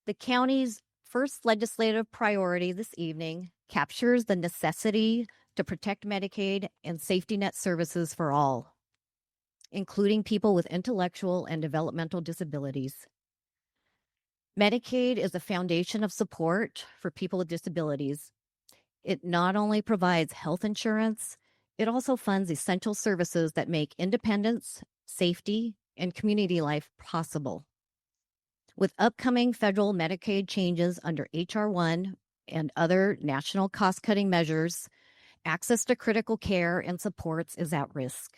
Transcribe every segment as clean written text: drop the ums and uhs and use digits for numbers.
The county's first legislative priority this evening captures the necessity to protect Medicaid and safety net services for all, including people with intellectual and developmental disabilities. Medicaid is a foundation of support for people with disabilities. It not only provides health insurance, it also funds essential services that make independence, safety, and community life possible. With upcoming federal Medicaid changes under H.R. 1 and other national cost-cutting measures, access to critical care and supports is at risk.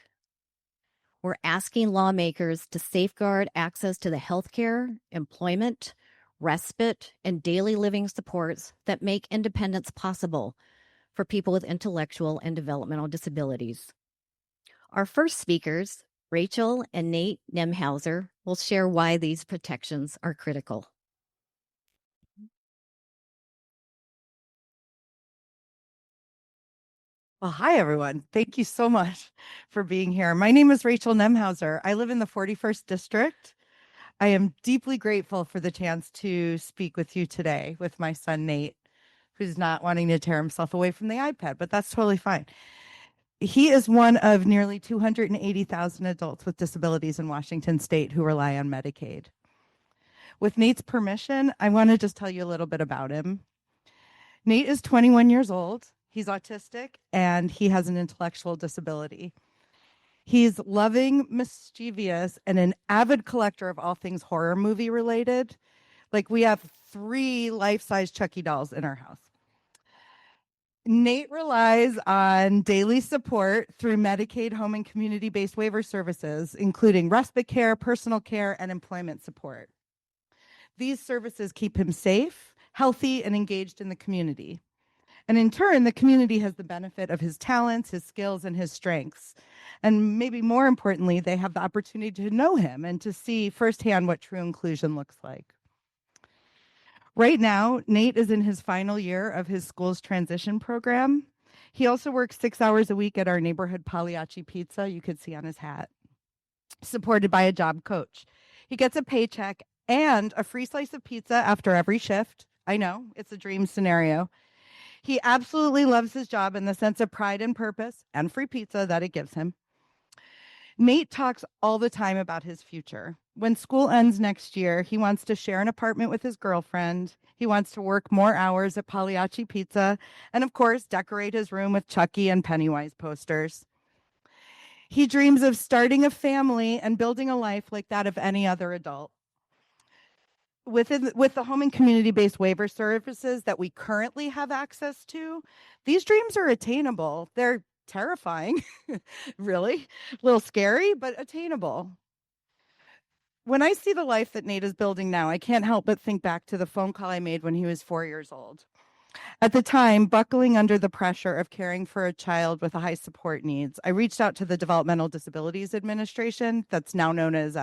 We're asking lawmakers to safeguard access to the healthcare, employment, respite, and daily living supports that make independence possible for people with intellectual and developmental disabilities. Our first speakers, Rachel and Nate Nemhauser, will share why these protections are critical. Well, hi, everyone. Thank you so much for being here. My name is Rachel Nemhauser. I live in the 41st District. I am deeply grateful for the chance to speak with you today with my son, Nate, who's not wanting to tear himself away from the iPad, but that's totally fine. He is one of nearly 280,000 adults with disabilities in Washington State who rely on Medicaid. With Nate's permission, I want to just tell you a little bit about him. Nate is 21 years old. He's autistic and he has an intellectual disability. He's loving, mischievous, and an avid collector of all things horror movie related. Like, we have 3 life-size Chucky dolls in our house. Nate relies on daily support through Medicaid home and community-based waiver services, including respite care, personal care, and employment support. These services keep him safe, healthy, and engaged in the community. And in turn, the community has the benefit of his talents, his skills, and his strengths. And maybe more importantly, they have the opportunity to know him and to see firsthand what true inclusion looks like. Right now, Nate is in his final year of his school's transition program. He also works 6 hours a week at our neighborhood Pagliacci Pizza, you could see on his hat, supported by a job coach. He gets a paycheck and a free slice of pizza after every shift. I know, it's a dream scenario. He absolutely loves his job and the sense of pride and purpose and free pizza that it gives him. Nate talks all the time about his future. When school ends next year, he wants to share an apartment with his girlfriend. He wants to work more hours at Pagliacci Pizza and, of course, decorate his room with Chucky and Pennywise posters. He dreams of starting a family and building a life like that of any other adult. With the home and community-based waiver services that we currently have access to, these dreams are attainable. They're terrifying, really, a little scary, but attainable. When I see the life that Nate is building now, I can't help but think back to the phone call I made when he was 4 years old. At the time, buckling under the pressure of caring for a child with high support needs, I reached out to the Developmental Disabilities Administration, that's now known as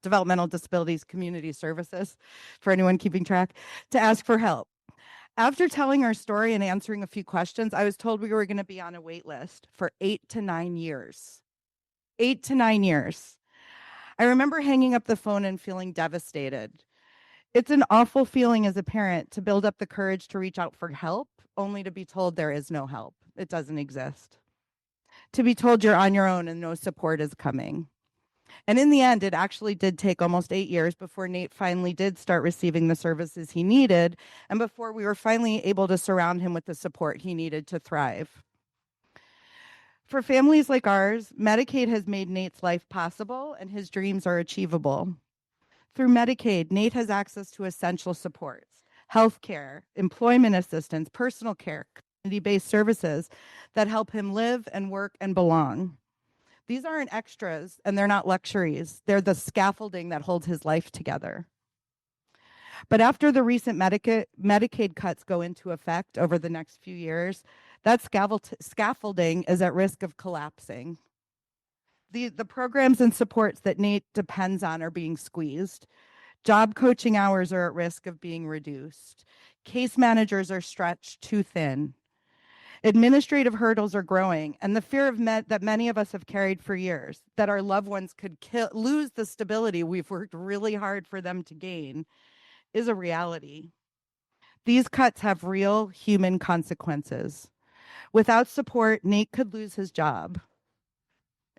Developmental Disabilities Community Services, for anyone keeping track, to ask for help. After telling our story and answering a few questions, I was told we were going to be on a wait list for 8 to 9 years. 8 to 9 years. I remember hanging up the phone and feeling devastated. It's an awful feeling as a parent to build up the courage to reach out for help, only to be told there is no help. It doesn't exist. To be told you're on your own and no support is coming. And in the end, it actually did take almost 8 years before Nate finally did start receiving the services he needed, and before we were finally able to surround him with the support he needed to thrive. For families like ours, Medicaid has made Nate's life possible and his dreams are achievable. Through Medicaid, Nate has access to essential supports, healthcare, employment assistance, personal care, community-based services that help him live and work and belong. These aren't extras and they're not luxuries. They're the scaffolding that holds his life together. But after the recent Medicaid cuts go into effect over the next few years, that scaffolding is at risk of collapsing. The programs and supports that Nate depends on are being squeezed. Job coaching hours are at risk of being reduced. Case managers are stretched too thin. Administrative hurdles are growing, and the fear of that many of us have carried for years, that our loved ones could lose the stability we've worked really hard for them to gain, is a reality. These cuts have real human consequences. Without support, Nate could lose his job.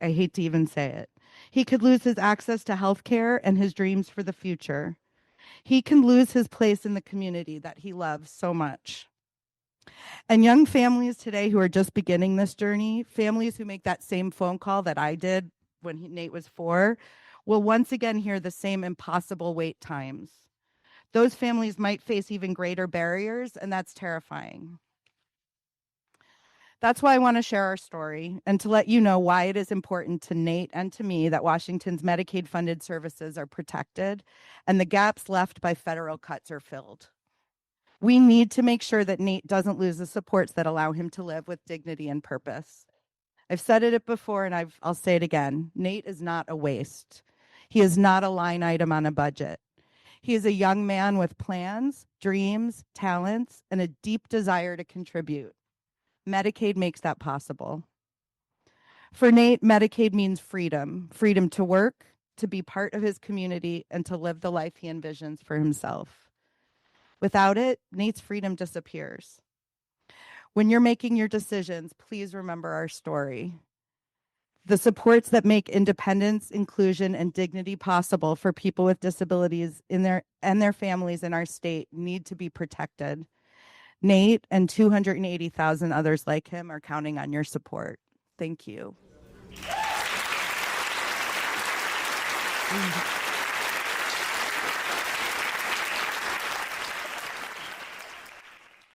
I hate to even say it. He could lose his access to health care and his dreams for the future. He can lose his place in the community that he loves so much. And young families today who are just beginning this journey, families who make that same phone call that I did when Nate was 4, will once again hear the same impossible wait times. Those families might face even greater barriers, and that's terrifying. That's why I want to share our story and to let you know why it is important to Nate and to me that Washington's Medicaid funded services are protected and the gaps left by federal cuts are filled. We need to make sure that Nate doesn't lose the supports that allow him to live with dignity and purpose. I've said it before and I'll say it again. Nate is not a waste. He is not a line item on a budget. He is a young man with plans, dreams, talents, and a deep desire to contribute. Medicaid makes that possible. For Nate, Medicaid means freedom, freedom to work, to be part of his community, and to live the life he envisions for himself. Without it, Nate's freedom disappears. When you're making your decisions, please remember our story. The supports that make independence, inclusion, and dignity possible for people with disabilities and their families in our state need to be protected. Nate and 280,000 others like him are counting on your support. Thank you.